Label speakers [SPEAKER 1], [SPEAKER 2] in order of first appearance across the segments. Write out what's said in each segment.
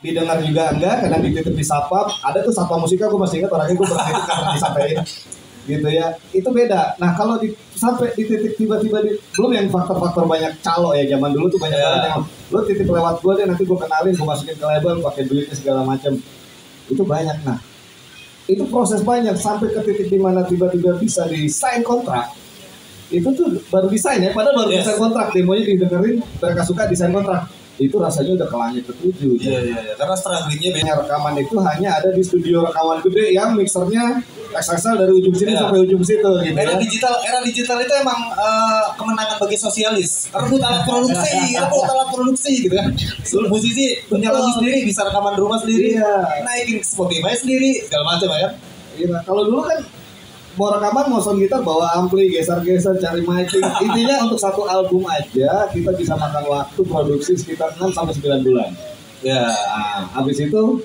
[SPEAKER 1] didengar juga enggak, kadang dititip di sapap. Ada tuh satpam musika, gue masih ingat orangnya, gue pernah itu karena disampaikan gitu ya. Itu beda. Nah kalau sampai di titik tiba-tiba belum yang faktor-faktor banyak calo ya, zaman dulu tuh banyak banget yang lo titip lewat gue deh, nanti gue kenalin, gue masukin ke label, pakai duitnya segala macam. Itu banyak. Nah itu proses banyak sampai ke titik dimana tiba-tiba bisa di-sign kontrak. Itu tuh baru desain ya, padahal baru desain kontrak, demonya didengerin, mereka suka desain kontrak. Itu rasanya udah ke langit ketujuh.
[SPEAKER 2] Iya. Karena strugglingnya beda.
[SPEAKER 1] Rekaman itu hanya ada di studio rekaman gede yang mixernya XXL dari ujung sini sampai ujung situ gitu.
[SPEAKER 2] Era digital itu emang kemenangan bagi sosialis. Rebut alat produksi gitu kan. Seluruh musisi punya lagu sendiri, bisa rekaman di rumah sendiri, naikin Spotify sendiri, segala macam ya.
[SPEAKER 1] Iya, kalau dulu kan mau rekaman, mau sound gitar, bawa ampli, geser-geser, cari miking. Intinya untuk satu album aja kita bisa makan waktu produksi sekitar 6 sampai 9 bulan.
[SPEAKER 2] Ya,
[SPEAKER 1] habis itu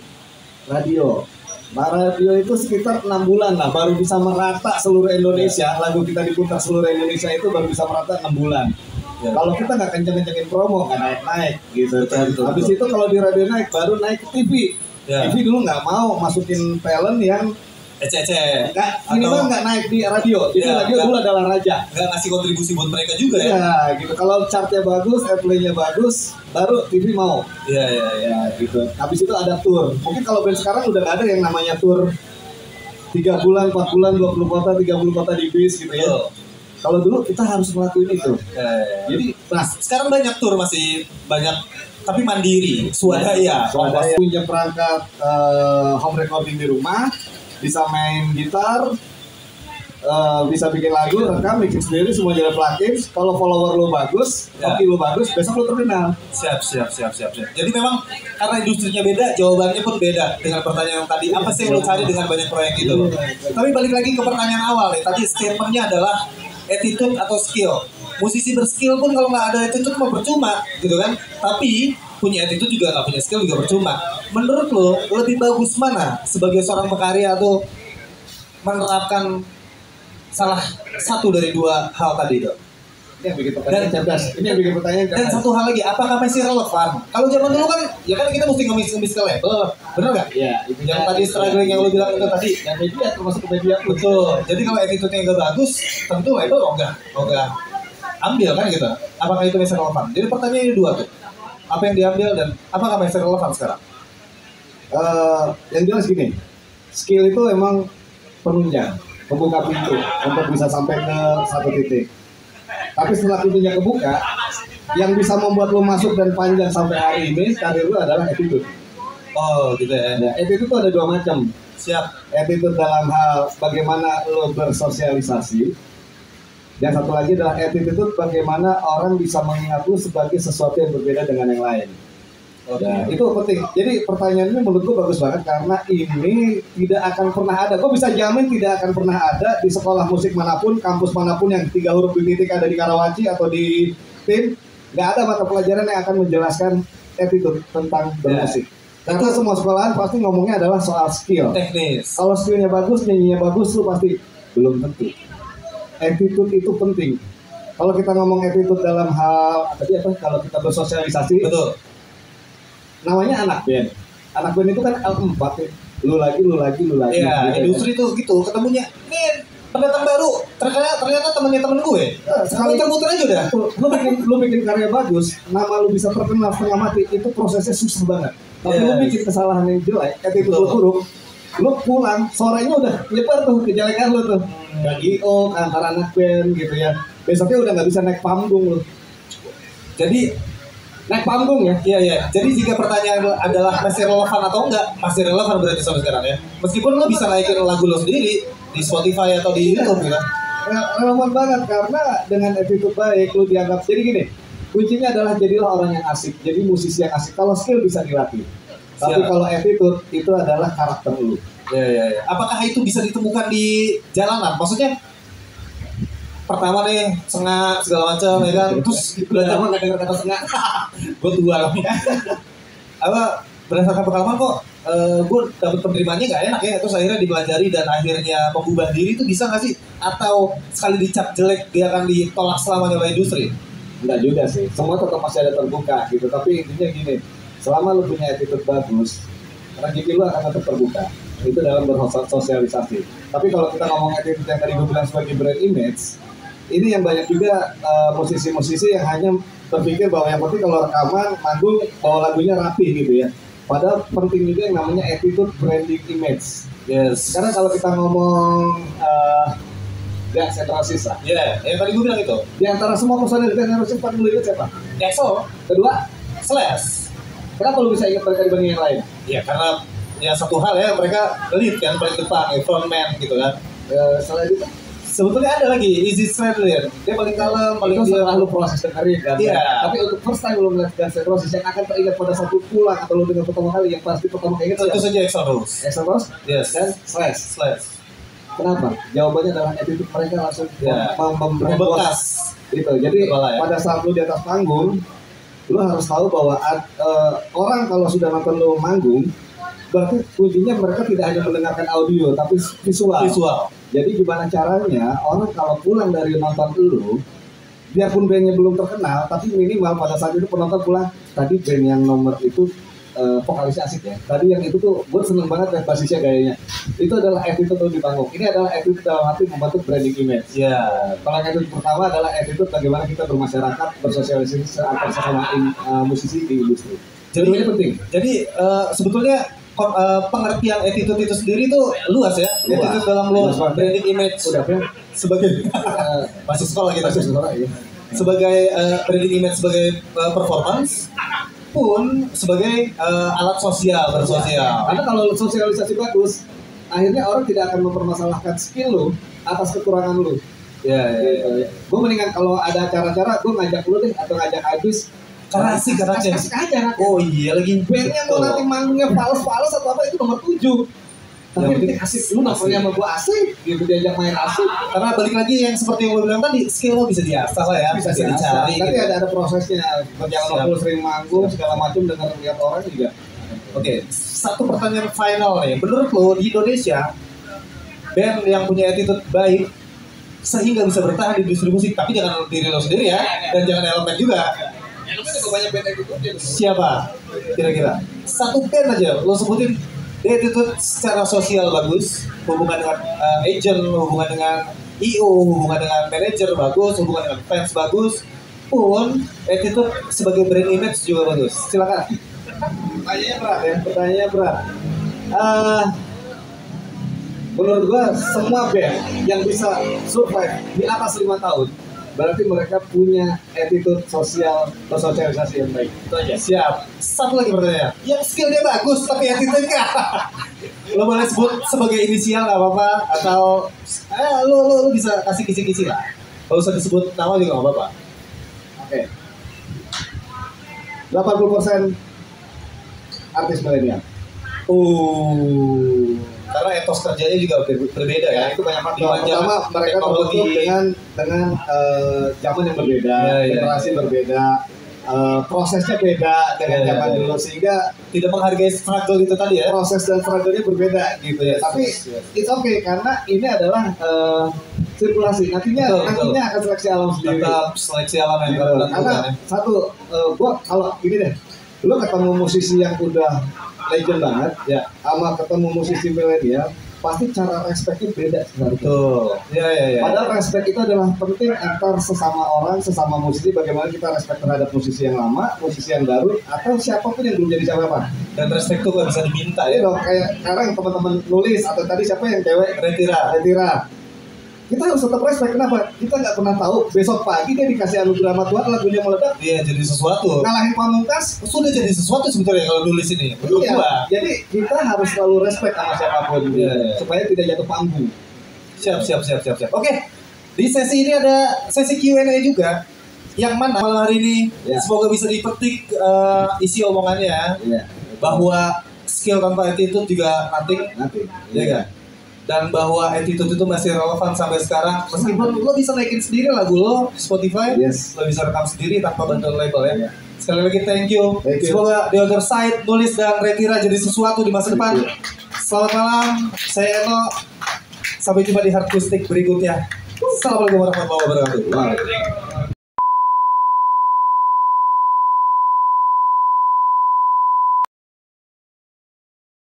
[SPEAKER 1] radio. Nah, radio itu sekitar 6 bulan lah baru bisa merata seluruh Indonesia. Lagu kita diputar seluruh Indonesia itu baru bisa merata 6 bulan. Kalau kita nggak kenceng-kencengin promo, nggak naik-naik gitu. Habis itu kalau di radio naik, baru naik ke TV. TV dulu nggak mau masukin talent yang minimal nggak naik di radio. Jadi radio dulu adalah raja.
[SPEAKER 2] Nggak ngasih kontribusi buat mereka juga ya.
[SPEAKER 1] Iya gitu. Kalau chartnya bagus, airplay-nya bagus, baru TV mau.
[SPEAKER 2] Iya.
[SPEAKER 1] Gitu. Habis itu ada tour. Mungkin kalau band sekarang udah nggak ada yang namanya tour 3 bulan, 4 bulan, 20 kota, 30 kota di bis gitu ya. Kalau dulu kita harus ngelakuin itu. Jadi,
[SPEAKER 2] nah sekarang banyak tour, masih banyak, tapi mandiri, swadaya.
[SPEAKER 1] Punya perangkat home recording di rumah, bisa main gitar, bisa bikin lagu, rekam, bikin sendiri, semua jadi plugin. Kalau follower lo bagus, hoki lo bagus, besok lo terkenal.
[SPEAKER 2] Siap. Jadi memang karena industrinya beda, jawabannya pun beda dengan pertanyaan yang tadi. Apa sih yang lo cari dengan banyak proyek itu? Tapi balik lagi ke pertanyaan awal nih. Tadi statementnya adalah attitude atau skill. Musisi berskill pun kalau nggak ada attitude mah percuma, gitu kan? Tapi punya attitude juga nggak punya skill juga percuma. Menurut lo lebih bagus mana sebagai seorang pekarya atau menerapkan salah satu dari dua hal tadi itu?
[SPEAKER 1] Ini yang bikin pertanyaan cerdas.
[SPEAKER 2] Dan satu hal lagi, apakah masih relevan? Kalau zaman dulu kan, ya kan kita mesti ngemis ke label, bener nggak?
[SPEAKER 1] Iya.
[SPEAKER 2] Yang tadi struggling yang lo bilang itu tadi.
[SPEAKER 1] Dan media termasuk media.
[SPEAKER 2] Betul. Jadi kalau attitude-nya nggak bagus, tentu label enggak ambil kan gitu. Apakah itu masih relevan? Jadi pertanyaannya dua tuh. Apa yang diambil dan apakah masih relevan sekarang?
[SPEAKER 1] Yang jelas gini, skill itu emang penunjang, pembuka pintu untuk bisa sampai ke satu titik. Tapi setelah pintunya kebuka, yang bisa membuat lo masuk dan panjang sampai hari ini, karir lo adalah attitude.
[SPEAKER 2] Oh gitu ya.
[SPEAKER 1] Attitude itu ada dua macam.
[SPEAKER 2] Siap.
[SPEAKER 1] Attitude dalam hal bagaimana lo bersosialisasi. Dan satu lagi adalah attitude itu bagaimana orang bisa mengingat lo sebagai sesuatu yang berbeda dengan yang lain. Ya, itu penting. Jadi pertanyaan ini menurut gue bagus banget karena ini tidak akan pernah ada. Gue bisa jamin tidak akan pernah ada di sekolah musik manapun, kampus manapun yang 3 huruf di titik ada di Karawaci atau di tim. Nggak ada mata pelajaran yang akan menjelaskan attitude tentang bermusik. Karena semua sekolahan pasti ngomongnya adalah soal skill.
[SPEAKER 2] Teknis.
[SPEAKER 1] Kalau skillnya bagus, nyanyinya bagus, lu pasti belum tentu. Attitude itu penting. Kalau kita ngomong attitude dalam hal tadi apa? Kalau kita bersosialisasi.
[SPEAKER 2] Betul.
[SPEAKER 1] Namanya anak band. Anak band itu kan L4 ya. Lu lagi.
[SPEAKER 2] Iya, industri tuh gitu. Ketemunya, nih pendatang baru. Ternyata temannya temen gue. Sekali muter aja udah.
[SPEAKER 1] Lu bikin karya bagus, nama lu bisa terkenal setengah mati, itu prosesnya susah banget. Tapi lu bikin kesalahan yang jelek, attitude lu buruk, lu pulang, sorenya udah nyebar tuh kejelekan lu tuh. GIO, antara anak band gitu ya. Besoknya udah nggak bisa naik panggung lu.
[SPEAKER 2] Jadi
[SPEAKER 1] naik panggung ya.
[SPEAKER 2] Iya. Jadi jika pertanyaan adalah masih relevan atau enggak, masih relevan berarti sampai sekarang ya. Meskipun lo bisa naikin lagu lo sendiri di Spotify atau di YouTube gitu.
[SPEAKER 1] Relevan banget karena dengan attitude baik lo dianggap. Jadi gini, kuncinya adalah jadilah orang yang asik. Jadi musisi yang asik. Kalau skill bisa dilatih. Tapi kalau attitude itu adalah karakter lo.
[SPEAKER 2] Iya. Apakah itu bisa ditemukan di jalanan? Maksudnya pertama nih sengak segala macam ya kan, terus belajar nggak dengar kata sengak. Gue tua apa berdasarkan pengalaman kok gue dapet penerimanya nggak enak ya, terus akhirnya dipelajari dan akhirnya mengubah diri itu bisa nggak sih? Atau sekali dicap jelek dia akan ditolak selamanya oleh industri?
[SPEAKER 1] Enggak juga sih, semua tetap masih ada terbuka gitu. Tapi intinya gini, selama lu punya attitude bagus, rezeki lu akan tetap terbuka. Itu dalam bersosialisasi. Tapi kalau kita ngomong attitude yang tadi gue bilang sebagai brand image, ini yang banyak juga musisi-musisi yang hanya berpikir bahwa yang penting kalau rekaman, manggung, bawa lagunya rapi gitu ya. Padahal penting juga yang namanya attitude branding image.
[SPEAKER 2] Yes.
[SPEAKER 1] Karena kalau kita ngomong Guns N' Roses lah.
[SPEAKER 2] Iya, yang tadi gue bilang itu.
[SPEAKER 1] Di antara semua personil Guns N' Roses paling lu ingat siapa?
[SPEAKER 2] EXO,
[SPEAKER 1] Kedua,
[SPEAKER 2] Slash.
[SPEAKER 1] kenapa lu bisa ingat mereka dibanding yang lain?
[SPEAKER 2] Ya karena ya satu hal ya, mereka lead kan paling depan, frontman gitu kan.
[SPEAKER 1] Selain itu,
[SPEAKER 2] Sebetulnya ada lagi Easy Stradlin, dia paling kalem, paling
[SPEAKER 1] itu
[SPEAKER 2] dia
[SPEAKER 1] setelah lu proses dengerin kan.
[SPEAKER 2] Iya.
[SPEAKER 1] Tapi untuk first time lu ngeliat Guns N' Roses yang akan teringat pada satu pulang atau lu dengar pertama kali yang pasti pertama kali ingat
[SPEAKER 2] itu saja EXO Rose.
[SPEAKER 1] Axl Rose
[SPEAKER 2] Yes.
[SPEAKER 1] dan Slash.
[SPEAKER 2] Slash.
[SPEAKER 1] Kenapa? Jawabannya adalah attitude mereka langsung
[SPEAKER 2] Ya.
[SPEAKER 1] membekas. Gitu. Jadi
[SPEAKER 2] Kepala, ya.
[SPEAKER 1] pada saat lu di atas panggung, lu harus tahu bahwa orang kalau sudah nonton lu manggung, berarti kuncinya mereka tidak hanya mendengarkan audio tapi visual.
[SPEAKER 2] Visual.
[SPEAKER 1] Jadi gimana caranya orang kalau pulang dari nonton lu, biarpun bandnya belum terkenal, tapi minimal pada saat itu penonton pulang, tadi band yang nomor itu vokalisnya asik ya. Tadi yang itu tuh gue seneng banget lihat basisnya gayanya. Itu adalah attitude di panggung. Ini adalah attitude dalam arti membentuk branding image.
[SPEAKER 2] Ya.
[SPEAKER 1] Kalau attitude pertama adalah attitude bagaimana kita bermasyarakat, bersosialisasi antar sesama musisi di industri.
[SPEAKER 2] Jadi
[SPEAKER 1] ini penting.
[SPEAKER 2] Jadi sebetulnya pengertian attitude itu sendiri tuh luas ya.
[SPEAKER 1] Luas.
[SPEAKER 2] Attitude dalam lo
[SPEAKER 1] Luas banget.
[SPEAKER 2] branding image
[SPEAKER 1] Udah ya?
[SPEAKER 2] sebagai masuk sekolah kita
[SPEAKER 1] Masuk sekolah ya.
[SPEAKER 2] sebagai branding image sebagai performance pun sebagai alat sosial bersosial.
[SPEAKER 1] Karena kalau sosialisasi bagus, akhirnya orang tidak akan mempermasalahkan skill lu atas kekurangan lu.
[SPEAKER 2] Ya,
[SPEAKER 1] Gue mendingan kalau ada acara-acara, gue ngajak lu deh atau ngajak Agus.
[SPEAKER 2] Karena asik, karena asik.
[SPEAKER 1] Asik aja.
[SPEAKER 2] Oh iya lagi
[SPEAKER 1] Bandnya mau nanti manggungnya fals atau apa itu nomor 7. Tapi
[SPEAKER 2] Yang
[SPEAKER 1] penting
[SPEAKER 2] penting
[SPEAKER 1] asik. Lu nongkrongnya sama gue asik, gitu diajak main asik.
[SPEAKER 2] karena balik lagi yang seperti yang lo bilang tadi, skill lo bisa diasah lah ya, bisa dicari.
[SPEAKER 1] Tapi
[SPEAKER 2] gitu.
[SPEAKER 1] ada prosesnya. Berjalan
[SPEAKER 2] Siap.
[SPEAKER 1] waktu sering manggung segala macam dengan lihat orang juga.
[SPEAKER 2] Oke, satu pertanyaan final nih. Menurut lo di Indonesia band yang punya attitude baik sehingga bisa bertahan di industri musik, tapi jangan diri lo sendiri ya, dan jangan elemen juga.
[SPEAKER 1] Banyak band itu.
[SPEAKER 2] Siapa? Kira-kira satu band aja lo sebutin dia attitude secara sosial bagus, hubungan dengan agent, hubungan dengan IO, hubungan dengan manajer bagus, hubungan dengan fans bagus, pun attitude sebagai brand image juga bagus.
[SPEAKER 1] Silakan. Pertanyaannya berat ya. Pertanyaannya berat. Menurut gua semua band yang bisa survive di atas 5 tahun berarti mereka punya attitude sosial bersosialisasi yang baik. Itu aja.
[SPEAKER 2] Siap. Satu lagi pertanyaan. Yang skillnya bagus tapi attitude enggak. Lo boleh sebut sebagai inisial nggak apa-apa atau lo bisa kasih kisi-kisi lah. Kalau usah disebut nama juga nggak apa-apa.
[SPEAKER 1] Oke. 80% artis milenial.
[SPEAKER 2] Karena etos kerjanya juga berbeda ya.
[SPEAKER 1] Itu banyak faktor.
[SPEAKER 2] Di manja
[SPEAKER 1] Pertama mereka
[SPEAKER 2] teknologi.
[SPEAKER 1] terbentuk dengan zaman yang berbeda, generasi berbeda, prosesnya beda dengan
[SPEAKER 2] Ya,
[SPEAKER 1] zaman
[SPEAKER 2] ya.
[SPEAKER 1] dulu sehingga
[SPEAKER 2] Tidak menghargai struggle itu tadi ya.
[SPEAKER 1] proses dan struggle-nya berbeda gitu ya.
[SPEAKER 2] Yes,
[SPEAKER 1] Tapi
[SPEAKER 2] yes.
[SPEAKER 1] it's okay karena ini adalah sirkulasi. Nantinya
[SPEAKER 2] Betul.
[SPEAKER 1] akan seleksi alam sendiri.
[SPEAKER 2] Tetap seleksi alam yang
[SPEAKER 1] Gitu.
[SPEAKER 2] dilakukan
[SPEAKER 1] Karena
[SPEAKER 2] ya.
[SPEAKER 1] satu, gua kalau gini deh, lu ketemu musisi yang udah legend banget, ya, sama ketemu musisi milenial, pasti cara respectnya beda sebenarnya.
[SPEAKER 2] Betul. Ya.
[SPEAKER 1] Padahal respect itu adalah penting antar sesama orang, sesama musisi. Bagaimana kita respect terhadap musisi yang lama, musisi yang baru, atau siapapun yang belum jadi siapa-siapa.
[SPEAKER 2] Dan respect tuh gak bisa diminta
[SPEAKER 1] Ini
[SPEAKER 2] ya.
[SPEAKER 1] dong, kayak sekarang teman-teman nulis atau tadi siapa yang cewek Retira. Kita harus tetap respect. Kenapa? Kita nggak pernah tahu besok pagi dia dikasih anugerah sama Tuhan, lagunya meledak,
[SPEAKER 2] Iya jadi sesuatu.
[SPEAKER 1] ngalahin Pamungkas.
[SPEAKER 2] Sudah jadi sesuatu sebetulnya kalau nulis ini. Menurut
[SPEAKER 1] Iya.
[SPEAKER 2] gua.
[SPEAKER 1] Jadi kita harus selalu respect sama siapapun,
[SPEAKER 2] Iya.
[SPEAKER 1] supaya tidak jatuh panggung.
[SPEAKER 2] Siap. Oke. Di sesi ini ada sesi Q&A juga. Yang mana malam hari ini
[SPEAKER 1] Ya.
[SPEAKER 2] semoga bisa dipetik isi omongannya
[SPEAKER 1] Iya.
[SPEAKER 2] bahwa skill tanpa attitude juga nothing,
[SPEAKER 1] Nanti.
[SPEAKER 2] ya kan? Dan bahwa attitude itu masih relevan sampai sekarang. Meskipun lo bisa naikin sendiri lagu lo Spotify,
[SPEAKER 1] Yes.
[SPEAKER 2] lo bisa rekam sendiri tanpa bantuan label ya.
[SPEAKER 1] Iya.
[SPEAKER 2] Sekali lagi thank you.
[SPEAKER 1] Thank you.
[SPEAKER 2] Semoga The Other Side, Nulis dan Retira jadi sesuatu di masa depan.
[SPEAKER 1] you.
[SPEAKER 2] Selamat malam, saya Eno. Sampai jumpa di Hardcoustic berikutnya. Assalamualaikum warahmatullahi wabarakatuh.
[SPEAKER 1] Wow.